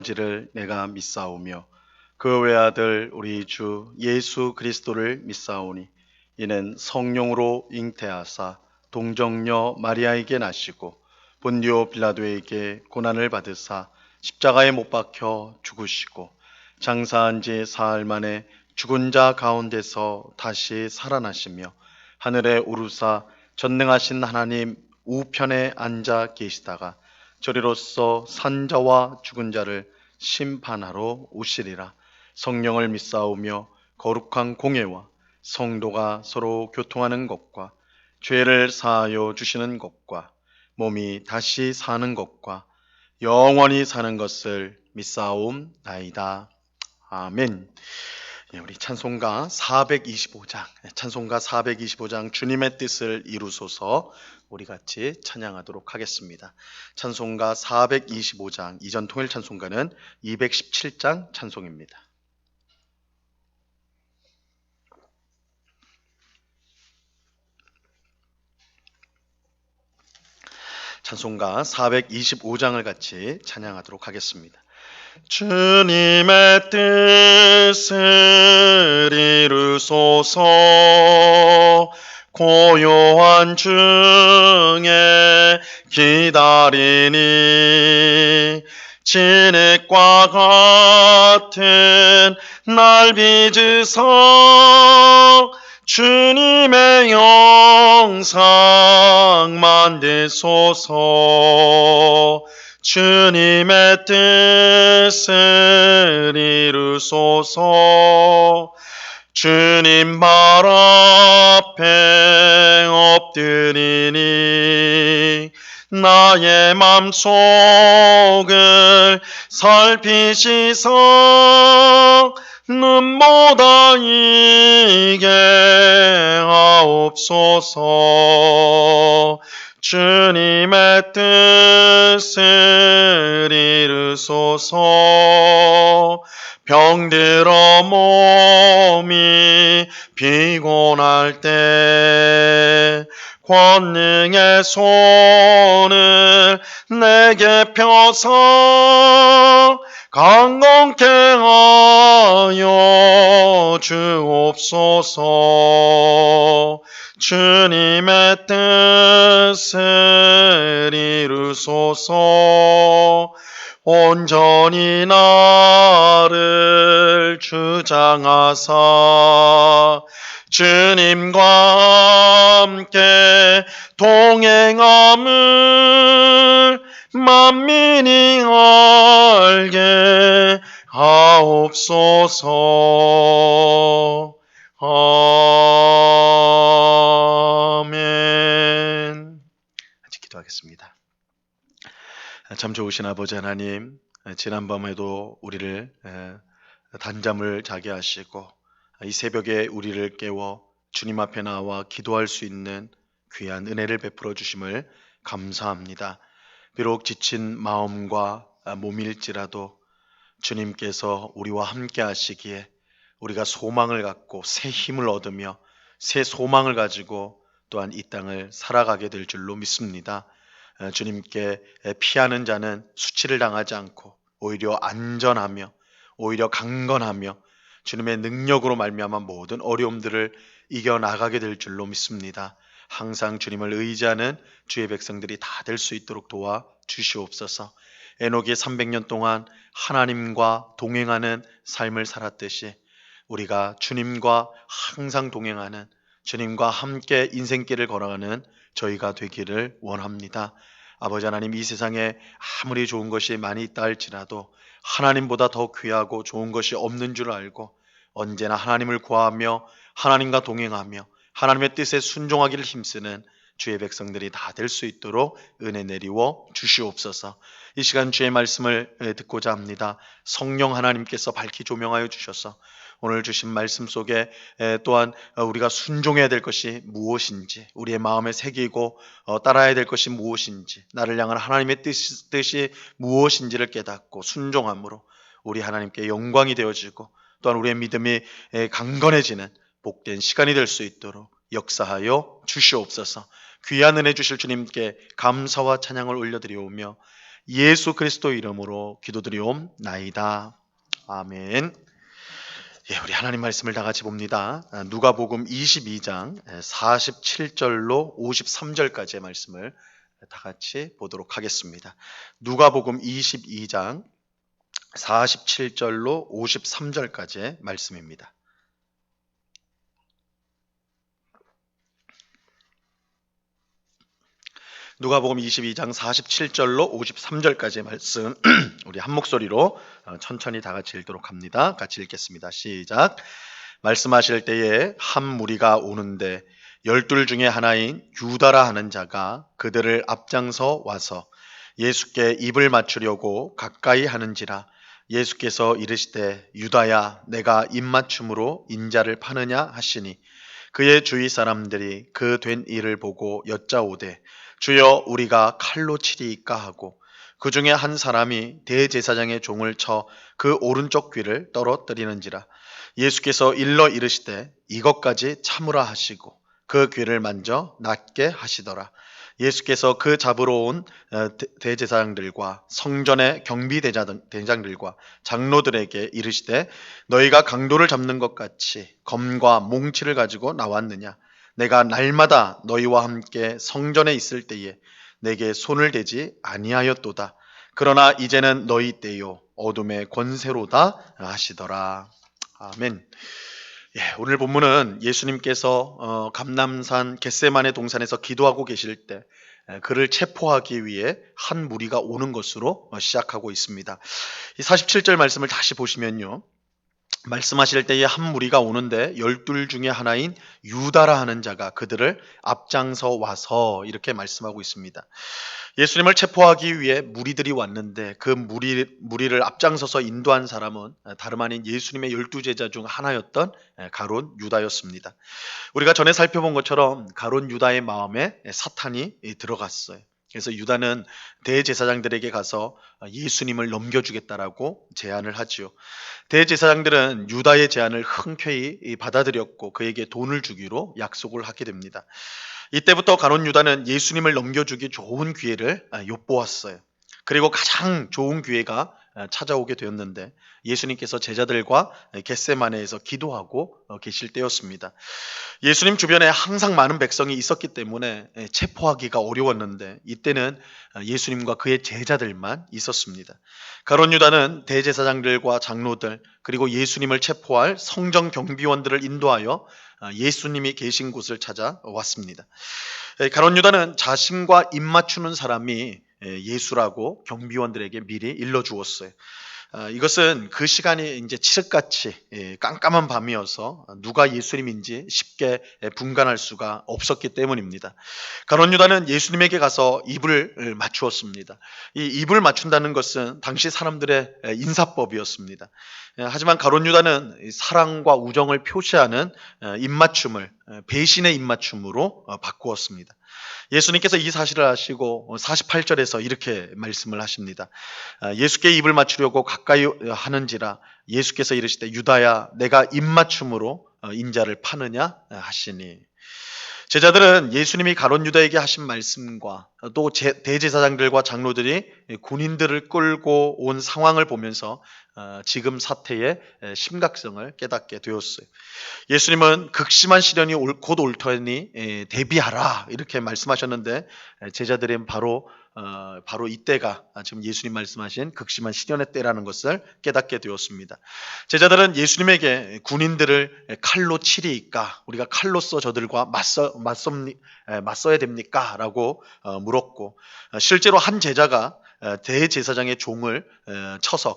지를 내가 믿사오며 그 외아들 우리 주 예수 그리스도를 믿사오니 이는 성령으로 잉태하사 동정녀 마리아에게 나시고 본디오 빌라도에게 고난을 받으사 십자가에 못 박혀 죽으시고 장사한 지 사흘 만에 죽은 자 가운데서 다시 살아나시며 하늘에 오르사 전능하신 하나님 우편에 앉아 계시다가 저리로서 산자와 죽은 자를 심판하러 오시리라. 성령을 믿사오며 거룩한 공예와 성도가 서로 교통하는 것과 죄를 사하여 주시는 것과 몸이 다시 사는 것과 영원히 사는 것을 믿사옵나이다. 아멘. 우리 찬송가 425장 주님의 뜻을 이루소서 우리 같이 찬양하도록 하겠습니다. 찬송가 425장 이전 통일 찬송가는 217장 찬송입니다. 찬송가 425장을 같이 찬양하도록 하겠습니다. 주님의 뜻을 이루소서 고요한 중에 기다리니 진액과 같은 날 빚으사 주님의 영상 만드소서 주님의 뜻을 이루소서 주님 발 앞에 엎드리니 나의 맘속을 살피시사 눈보다 이게 하옵소서 주님의 뜻을 이루소서 병들어 몸이 피곤할 때 권능의 손을 내게 펴서 강건케 하여 주옵소서 주님의 뜻을 이루소서 온전히 나를 주장하사 주님과 함께 동행함을 만민이 알게 하옵소서. 아멘. 같이 기도하겠습니다. 참 좋으신 아버지 하나님, 지난밤에도 우리를 단잠을 자게 하시고 이 새벽에 우리를 깨워 주님 앞에 나와 기도할 수 있는 귀한 은혜를 베풀어 주심을 감사합니다. 비록 지친 마음과 몸일지라도 주님께서 우리와 함께 하시기에 우리가 소망을 갖고 새 힘을 얻으며 새 소망을 가지고 또한 이 땅을 살아가게 될 줄로 믿습니다. 주님께 피하는 자는 수치를 당하지 않고 오히려 안전하며 오히려 강건하며 주님의 능력으로 말미암아 모든 어려움들을 이겨나가게 될 줄로 믿습니다. 항상 주님을 의지하는 주의 백성들이 다 될 수 있도록 도와 주시옵소서. 에녹이 300년 동안 하나님과 동행하는 삶을 살았듯이 우리가 주님과 항상 동행하는 주님과 함께 인생길을 걸어가는 저희가 되기를 원합니다. 아버지 하나님, 이 세상에 아무리 좋은 것이 많이 있다 할지라도 하나님보다 더 귀하고 좋은 것이 없는 줄 알고 언제나 하나님을 구하며 하나님과 동행하며 하나님의 뜻에 순종하기를 힘쓰는 주의 백성들이 다 될 수 있도록 은혜 내리워 주시옵소서. 이 시간 주의 말씀을 듣고자 합니다. 성령 하나님께서 밝히 조명하여 주셔서 오늘 주신 말씀 속에 또한 우리가 순종해야 될 것이 무엇인지, 우리의 마음에 새기고 따라야 될 것이 무엇인지, 나를 향한 하나님의 뜻이 무엇인지를 깨닫고 순종함으로 우리 하나님께 영광이 되어지고 또한 우리의 믿음이 강건해지는 복된 시간이 될 수 있도록 역사하여 주시옵소서. 귀한 은혜 주실 주님께 감사와 찬양을 올려드리오며 예수 그리스도 이름으로 기도드리옵나이다. 아멘. 예, 우리 하나님 말씀을 다 같이 봅니다. 누가복음 22장 47절로 53절까지의 말씀을 다 같이 보도록 하겠습니다. 누가복음 22장 47절로 53절까지의 말씀입니다. 누가복음 22장 47절로 53절까지의 말씀 우리 한 목소리로 천천히 다 같이 읽도록 합니다. 같이 읽겠습니다. 시작. 말씀하실 때에 한 무리가 오는데 12 중에 하나인 유다라 하는 자가 그들을 앞장서 와서 예수께 입을 맞추려고 가까이 하는지라. 예수께서 이르시되 유다야 내가 입맞춤으로 인자를 파느냐 하시니 그의 주위 사람들이 그 된 일을 보고 여짜오되 주여 우리가 칼로 치리이까 하고 그 중에 한 사람이 대제사장의 종을 쳐 그 오른쪽 귀를 떨어뜨리는지라. 예수께서 일러 이르시되 이것까지 참으라 하시고 그 귀를 만져 낫게 하시더라. 예수께서 그 잡으러 온 대제사장들과 성전의 경비대장들과 장로들에게 이르시되 너희가 강도를 잡는 것 같이 검과 몽치를 가지고 나왔느냐. 내가 날마다 너희와 함께 성전에 있을 때에 내게 손을 대지 아니하였도다. 그러나 이제는 너희 때요 어둠의 권세로다 하시더라. 아멘. 예, 오늘 본문은 예수님께서 감람산 겟세마네 동산에서 기도하고 계실 때 그를 체포하기 위해 한 무리가 오는 것으로 시작하고 있습니다. 이 47절 말씀을 다시 보시면요. 말씀하실 때에 한 무리가 오는데 12 중에 하나인 유다라 하는 자가 그들을 앞장서 와서 이렇게 말씀하고 있습니다. 예수님을 체포하기 위해 무리들이 왔는데 그 무리를 앞장서서 인도한 사람은 다름 아닌 예수님의 12제자 중 하나였던 가룟 유다였습니다. 우리가 전에 살펴본 것처럼 가룟 유다의 마음에 사탄이 들어갔어요. 그래서 유다는 대제사장들에게 가서 예수님을 넘겨주겠다라고 제안을 하지요. 대제사장들은 유다의 제안을 흔쾌히 받아들였고 그에게 돈을 주기로 약속을 하게 됩니다. 이때부터 가룟 유다는 예수님을 넘겨주기 좋은 기회를 엿보았어요. 그리고 가장 좋은 기회가 찾아오게 되었는데 예수님께서 제자들과 겟세마네에서 기도하고 계실 때였습니다. 예수님 주변에 항상 많은 백성이 있었기 때문에 체포하기가 어려웠는데 이때는 예수님과 그의 제자들만 있었습니다. 가룟 유다는 대제사장들과 장로들 그리고 예수님을 체포할 성전 경비원들을 인도하여 예수님이 계신 곳을 찾아왔습니다. 가룟 유다는 자신과 입맞추는 사람이 예수라고 경비원들에게 미리 일러주었어요. 이것은 그 시간이 이제 칠흑같이 깜깜한 밤이어서 누가 예수님인지 쉽게 분간할 수가 없었기 때문입니다. 가룟 유다는 예수님에게 가서 입을 맞추었습니다. 이 입을 맞춘다는 것은 당시 사람들의 인사법이었습니다. 하지만 가룟 유다는 사랑과 우정을 표시하는 입맞춤을 배신의 입맞춤으로 바꾸었습니다. 예수님께서 이 사실을 아시고 48절에서 이렇게 말씀을 하십니다. 예수께 입을 맞추려고 가까이 하는지라. 예수께서 이르시되 유다야 내가 입맞춤으로 인자를 파느냐 하시니. 제자들은 예수님이 가룟 유다에게 하신 말씀과 또 대제사장들과 장로들이 군인들을 끌고 온 상황을 보면서 지금 사태의 심각성을 깨닫게 되었어요. 예수님은 극심한 시련이 곧 올 터니 대비하라 이렇게 말씀하셨는데 제자들은 바로 이때가 지금 예수님 말씀하신 극심한 시련의 때라는 것을 깨닫게 되었습니다. 제자들은 예수님에게 군인들을 칼로 치리이까 우리가 칼로써 저들과 맞서야 됩니까? 라고 물었고 실제로 한 제자가 대제사장의 종을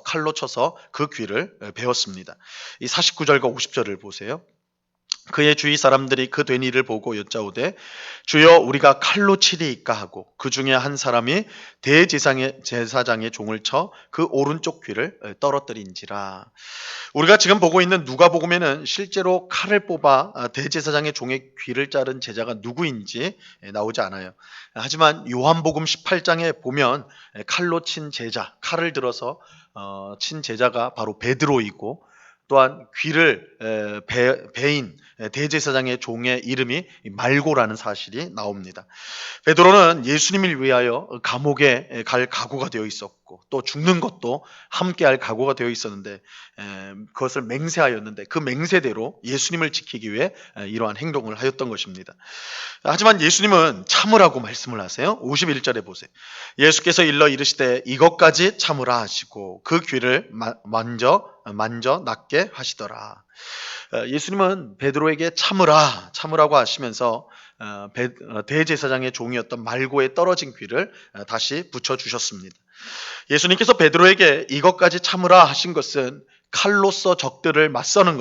칼로 쳐서 그 귀를 베었습니다. 이 49절과 50절을 보세요. 그의 주위 사람들이 그 된 일을 보고 여짜오되 주여 우리가 칼로 치리이까 하고 그 중에 한 사람이 대제사장의 종을 쳐 그 오른쪽 귀를 떨어뜨린지라. 우리가 지금 보고 있는 누가복음에는 실제로 칼을 뽑아 대제사장의 종의 귀를 자른 제자가 누구인지 나오지 않아요. 하지만 요한복음 18장에 보면 칼로 친 제자, 칼을 들어서 친 제자가 바로 베드로이고 또한 귀를 베인 대제사장의 종의 이름이 말고라는 사실이 나옵니다. 베드로는 예수님을 위하여 감옥에 갈 각오가 되어 있었고 또 죽는 것도 함께할 각오가 되어 있었는데 그것을 맹세하였는데 그 맹세대로 예수님을 지키기 위해 이러한 행동을 하였던 것입니다. 하지만 예수님은 참으라고 말씀을 하세요. 51절에 보세요. 예수께서 일러 이르시되 이것까지 참으라 하시고 그 귀를 만져 낫게 하시더라. 예수님은 베드로에게 참으라고 하시면서 대제사장의 종이었던 말고에 떨어진 귀를 다시 붙여주셨습니다. 예수님께서 베드로에게 이것까지 참으라 하신 것은 칼로서 적들과 맞서는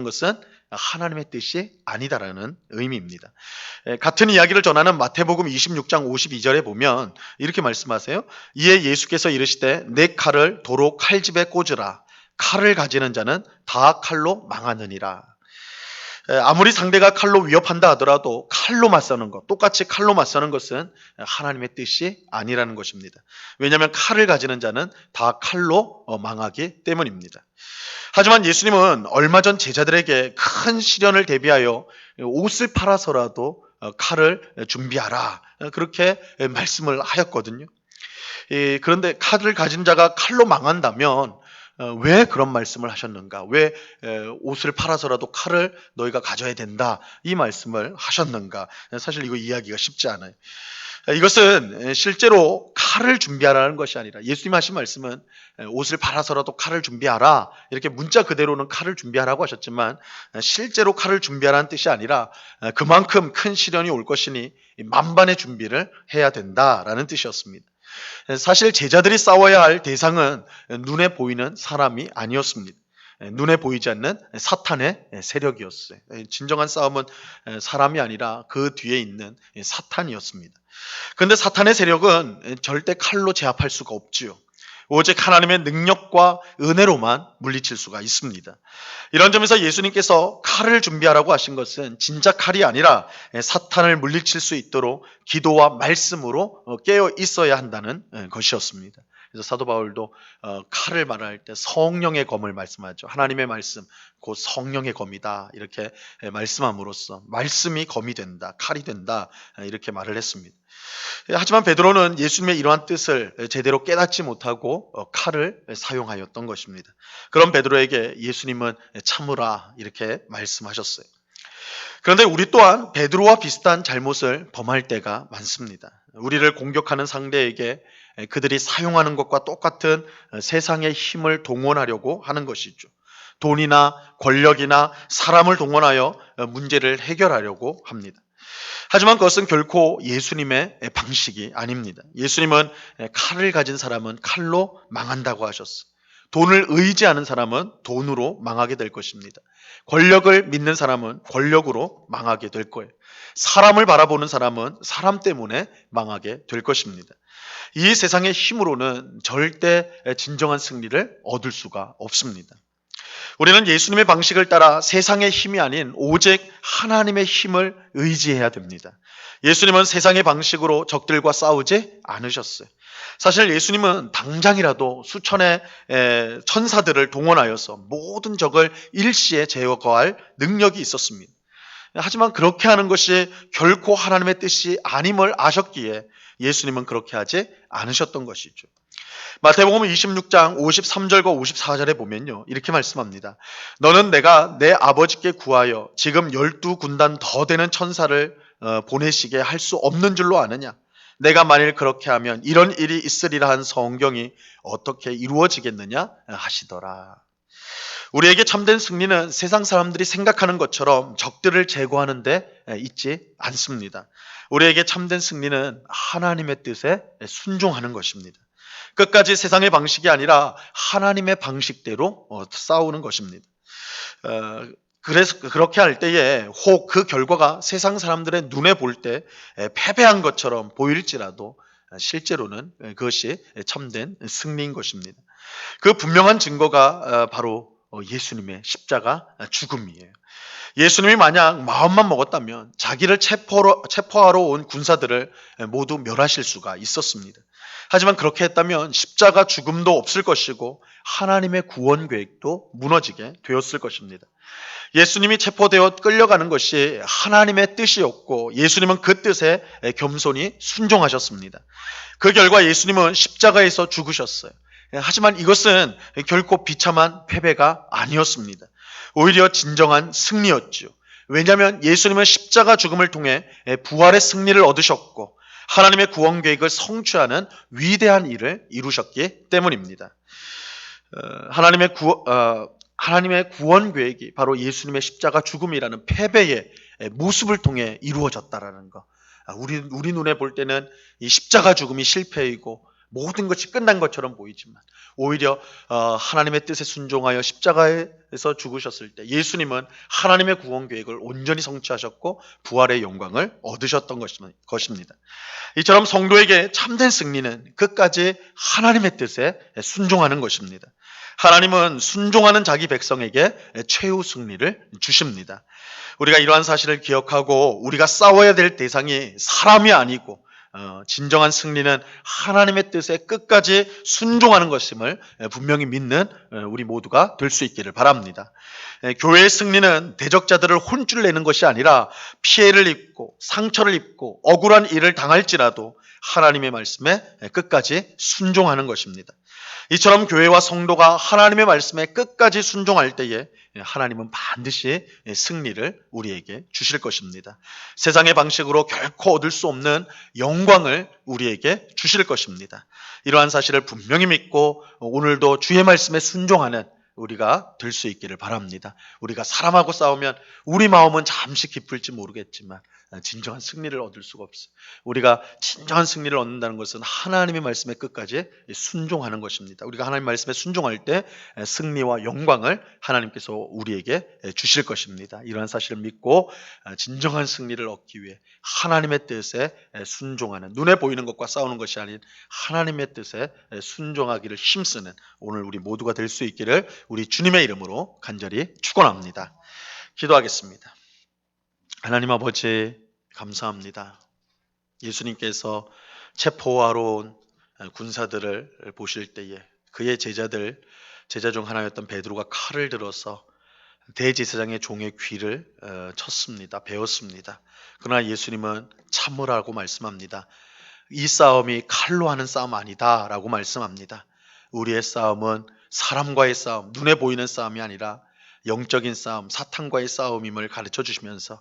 것은 하나님의 뜻이 아니다라는 의미입니다. 같은 이야기를 전하는 마태복음 26장 52절에 보면 이렇게 말씀하세요. 이에 예수께서 이르시되 내 칼을 도로 칼집에 꽂으라. 칼을 가지는 자는 다 칼로 망하느니라. 아무리 상대가 칼로 위협한다 하더라도 똑같이 칼로 맞서는 것은 하나님의 뜻이 아니라는 것입니다. 왜냐하면 칼을 가지는 자는 다 칼로 망하기 때문입니다. 하지만 예수님은 얼마 전 제자들에게 큰 시련을 대비하여 옷을 팔아서라도 칼을 준비하라 그렇게 말씀을 하였거든요. 그런데 칼을 가진 자가 칼로 망한다면 왜 그런 말씀을 하셨는가? 왜 옷을 팔아서라도 칼을 너희가 가져야 된다 이 말씀을 하셨는가? 사실 이거 이해하기가 쉽지 않아요. 이것은 실제로 칼을 준비하라는 것이 아니라 예수님 하신 말씀은 옷을 팔아서라도 칼을 준비하라 이렇게 문자 그대로는 칼을 준비하라고 하셨지만 실제로 칼을 준비하라는 뜻이 아니라 그만큼 큰 시련이 올 것이니 만반의 준비를 해야 된다라는 뜻이었습니다. 사실 제자들이 싸워야 할 대상은 눈에 보이는 사람이 아니었습니다. 눈에 보이지 않는 사탄의 세력이었어요. 진정한 싸움은 사람이 아니라 그 뒤에 있는 사탄이었습니다. 그런데 사탄의 세력은 절대 칼로 제압할 수가 없지요. 오직 하나님의 능력과 은혜로만 물리칠 수가 있습니다. 이런 점에서 예수님께서 칼을 준비하라고 하신 것은 진짜 칼이 아니라 사탄을 물리칠 수 있도록 기도와 말씀으로 깨어 있어야 한다는 것이었습니다. 그래서 사도 바울도 칼을 말할 때 성령의 검을 말씀하죠. 하나님의 말씀, 곧 성령의 검이다 이렇게 말씀함으로써 말씀이 검이 된다, 칼이 된다 이렇게 말을 했습니다. 하지만 베드로는 예수님의 이러한 뜻을 제대로 깨닫지 못하고 칼을 사용하였던 것입니다. 그런 베드로에게 예수님은 참으라 이렇게 말씀하셨어요. 그런데 우리 또한 베드로와 비슷한 잘못을 범할 때가 많습니다. 우리를 공격하는 상대에게 그들이 사용하는 것과 똑같은 세상의 힘을 동원하려고 하는 것이죠. 돈이나 권력이나 사람을 동원하여 문제를 해결하려고 합니다. 하지만 그것은 결코 예수님의 방식이 아닙니다. 예수님은 칼을 가진 사람은 칼로 망한다고 하셨어요. 돈을 의지하는 사람은 돈으로 망하게 될 것입니다. 권력을 믿는 사람은 권력으로 망하게 될 거예요. 사람을 바라보는 사람은 사람 때문에 망하게 될 것입니다. 이 세상의 힘으로는 절대 진정한 승리를 얻을 수가 없습니다. 우리는 예수님의 방식을 따라 세상의 힘이 아닌 오직 하나님의 힘을 의지해야 됩니다. 예수님은 세상의 방식으로 적들과 싸우지 않으셨어요. 사실 예수님은 당장이라도 수천의 천사들을 동원하여서 모든 적을 일시에 제거할 능력이 있었습니다. 하지만 그렇게 하는 것이 결코 하나님의 뜻이 아님을 아셨기에 예수님은 그렇게 하지 않으셨던 것이죠. 마태복음 26장 53절과 54절에 보면요 이렇게 말씀합니다. 너는 내가 내 아버지께 구하여 지금 12군단 더 되는 천사를 보내시게 할 수 없는 줄로 아느냐? 내가 만일 그렇게 하면 이런 일이 있으리라 한 성경이 어떻게 이루어지겠느냐 하시더라. 우리에게 참된 승리는 세상 사람들이 생각하는 것처럼 적들을 제거하는 데 있지 않습니다. 우리에게 참된 승리는 하나님의 뜻에 순종하는 것입니다. 끝까지 세상의 방식이 아니라 하나님의 방식대로 싸우는 것입니다. 그래서 그렇게 할 때에 혹 그 결과가 세상 사람들의 눈에 볼 때 패배한 것처럼 보일지라도 실제로는 그것이 참된 승리인 것입니다. 그 분명한 증거가 바로 예수님의 십자가 죽음이에요. 예수님이 만약 마음만 먹었다면 자기를 체포하러 온 군사들을 모두 멸하실 수가 있었습니다. 하지만 그렇게 했다면 십자가 죽음도 없을 것이고 하나님의 구원 계획도 무너지게 되었을 것입니다. 예수님이 체포되어 끌려가는 것이 하나님의 뜻이었고 예수님은 그 뜻에 겸손히 순종하셨습니다. 그 결과 예수님은 십자가에서 죽으셨어요. 하지만 이것은 결코 비참한 패배가 아니었습니다. 오히려 진정한 승리였죠. 왜냐하면 예수님은 십자가 죽음을 통해 부활의 승리를 얻으셨고 하나님의 구원 계획을 성취하는 위대한 일을 이루셨기 때문입니다. 하나님의 구원 계획이 바로 예수님의 십자가 죽음이라는 패배의 모습을 통해 이루어졌다라는 것. 우리 눈에 볼 때는 이 십자가 죽음이 실패이고 모든 것이 끝난 것처럼 보이지만 오히려 하나님의 뜻에 순종하여 십자가에서 죽으셨을 때 예수님은 하나님의 구원 계획을 온전히 성취하셨고 부활의 영광을 얻으셨던 것입니다. 이처럼 성도에게 참된 승리는 끝까지 하나님의 뜻에 순종하는 것입니다. 하나님은 순종하는 자기 백성에게 최후 승리를 주십니다. 우리가 이러한 사실을 기억하고 우리가 싸워야 될 대상이 사람이 아니고 진정한 승리는 하나님의 뜻에 끝까지 순종하는 것임을 분명히 믿는 우리 모두가 될 수 있기를 바랍니다. 교회의 승리는 대적자들을 혼쭐 내는 것이 아니라 피해를 입고 상처를 입고 억울한 일을 당할지라도 하나님의 말씀에 끝까지 순종하는 것입니다. 이처럼 교회와 성도가 하나님의 말씀에 끝까지 순종할 때에 하나님은 반드시 승리를 우리에게 주실 것입니다. 세상의 방식으로 결코 얻을 수 없는 영광을 우리에게 주실 것입니다. 이러한 사실을 분명히 믿고 오늘도 주의 말씀에 순종하는 우리가 될 수 있기를 바랍니다. 우리가 사람하고 싸우면 우리 마음은 잠시 기쁠지 모르겠지만 진정한 승리를 얻을 수가 없어요. 우리가 진정한 승리를 얻는다는 것은 하나님의 말씀에 끝까지 순종하는 것입니다. 우리가 하나님의 말씀에 순종할 때 승리와 영광을 하나님께서 우리에게 주실 것입니다. 이러한 사실을 믿고 진정한 승리를 얻기 위해 하나님의 뜻에 순종하는, 눈에 보이는 것과 싸우는 것이 아닌 하나님의 뜻에 순종하기를 힘쓰는 오늘 우리 모두가 될 수 있기를 우리 주님의 이름으로 간절히 축원합니다. 기도하겠습니다. 하나님 아버지 감사합니다. 예수님께서 체포하러 온 군사들을 보실 때에 그의 제자 중 하나였던 베드로가 칼을 들어서 대제사장의 종의 귀를 쳤습니다. 베었습니다. 그러나 예수님은 참으라고 말씀합니다. 이 싸움이 칼로 하는 싸움 아니다 라고 말씀합니다. 우리의 싸움은 사람과의 싸움, 눈에 보이는 싸움이 아니라 영적인 싸움, 사탄과의 싸움임을 가르쳐 주시면서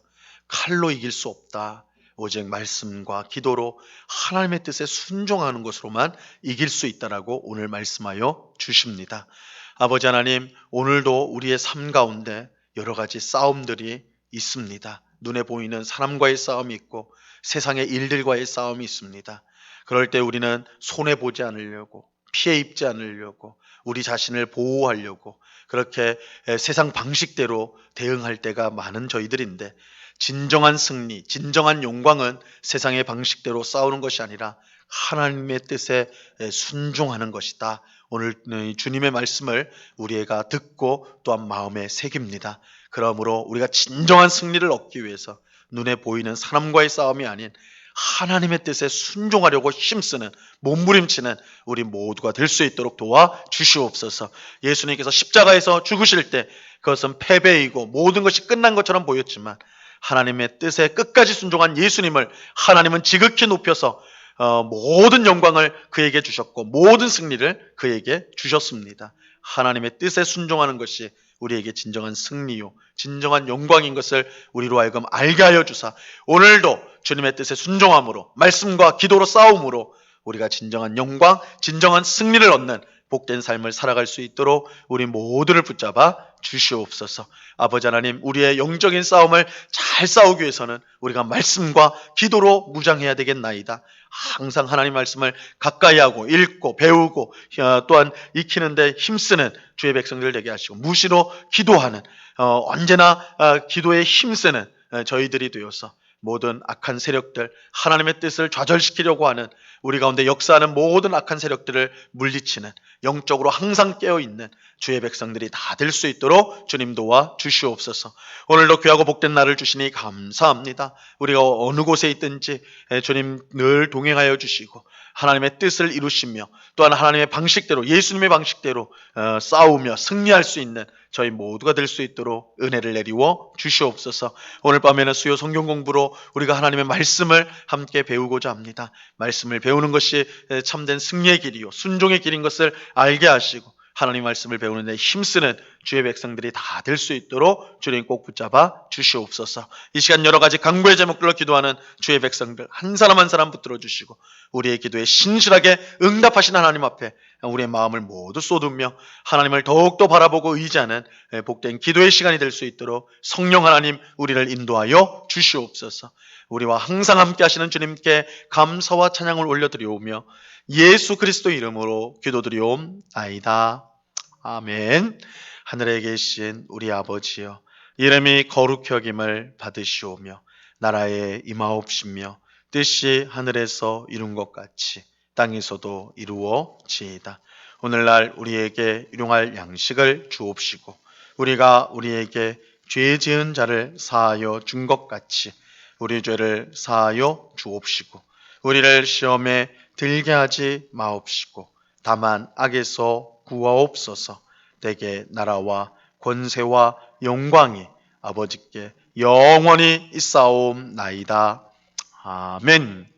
칼로 이길 수 없다. 오직 말씀과 기도로 하나님의 뜻에 순종하는 것으로만 이길 수 있다라고 오늘 말씀하여 주십니다. 아버지 하나님, 오늘도 우리의 삶 가운데 여러 가지 싸움들이 있습니다. 눈에 보이는 사람과의 싸움이 있고 세상의 일들과의 싸움이 있습니다. 그럴 때 우리는 손해보지 않으려고, 피해 입지 않으려고, 우리 자신을 보호하려고 그렇게 세상 방식대로 대응할 때가 많은 저희들인데 진정한 승리, 진정한 영광은 세상의 방식대로 싸우는 것이 아니라 하나님의 뜻에 순종하는 것이다. 오늘 주님의 말씀을 우리가 듣고 또한 마음에 새깁니다. 그러므로 우리가 진정한 승리를 얻기 위해서 눈에 보이는 사람과의 싸움이 아닌 하나님의 뜻에 순종하려고 힘쓰는, 몸부림치는 우리 모두가 될 수 있도록 도와 주시옵소서. 예수님께서 십자가에서 죽으실 때 그것은 패배이고 모든 것이 끝난 것처럼 보였지만 하나님의 뜻에 끝까지 순종한 예수님을 하나님은 지극히 높여서 모든 영광을 그에게 주셨고 모든 승리를 그에게 주셨습니다. 하나님의 뜻에 순종하는 것이 우리에게 진정한 승리요 진정한 영광인 것을 우리로 하여금 알게 하여 주사 오늘도 주님의 뜻에 순종함으로 말씀과 기도로 싸움으로 우리가 진정한 영광, 진정한 승리를 얻는 복된 삶을 살아갈 수 있도록 우리 모두를 붙잡아 주시옵소서. 아버지 하나님, 우리의 영적인 싸움을 잘 싸우기 위해서는 우리가 말씀과 기도로 무장해야 되겠나이다. 항상 하나님 말씀을 가까이 하고 읽고 배우고 또한 익히는데 힘쓰는 주의 백성들 되게 하시고 무시로 기도하는 언제나 기도에 힘쓰는 저희들이 되어서 모든 악한 세력들, 하나님의 뜻을 좌절시키려고 하는 우리 가운데 역사하는 모든 악한 세력들을 물리치는 영적으로 항상 깨어있는 주의 백성들이 다 될 수 있도록 주님 도와 주시옵소서. 오늘도 귀하고 복된 날을 주시니 감사합니다. 우리가 어느 곳에 있든지 주님 늘 동행하여 주시고 하나님의 뜻을 이루시며 또한 하나님의 방식대로 예수님의 방식대로 싸우며 승리할 수 있는 저희 모두가 될 수 있도록 은혜를 내리워 주시옵소서. 오늘 밤에는 수요 성경 공부로 우리가 하나님의 말씀을 함께 배우고자 합니다. 말씀을 배우는 것이 참된 승리의 길이요 순종의 길인 것을 알게 하시고 하나님 말씀을 배우는 데 힘쓰는 주의 백성들이 다 될 수 있도록 주님 꼭 붙잡아 주시옵소서. 이 시간 여러 가지 간구의 제목들로 기도하는 주의 백성들 한 사람 한 사람 붙들어 주시고 우리의 기도에 신실하게 응답하시는 하나님 앞에 우리의 마음을 모두 쏟으며 하나님을 더욱더 바라보고 의지하는 복된 기도의 시간이 될 수 있도록 성령 하나님 우리를 인도하여 주시옵소서. 우리와 항상 함께 하시는 주님께 감사와 찬양을 올려드리오며 예수 그리스도 이름으로 기도드리옵나이다. 아멘. 하늘에 계신 우리 아버지여, 이름이 거룩히 여김을 받으시오며 나라에 임하옵시며 뜻이 하늘에서 이룬 것 같이 땅에서도 이루어지이다. 오늘날 우리에게 일용할 양식을 주옵시고 우리가 우리에게 죄 지은 자를 사하여 준 것 같이 우리 죄를 사하여 주옵시고 우리를 시험에 들게 하지 마옵시고 다만 악에서 구하옵소서. 대개 나라와 권세와 영광이 아버지께 영원히 있사옵나이다. 아멘.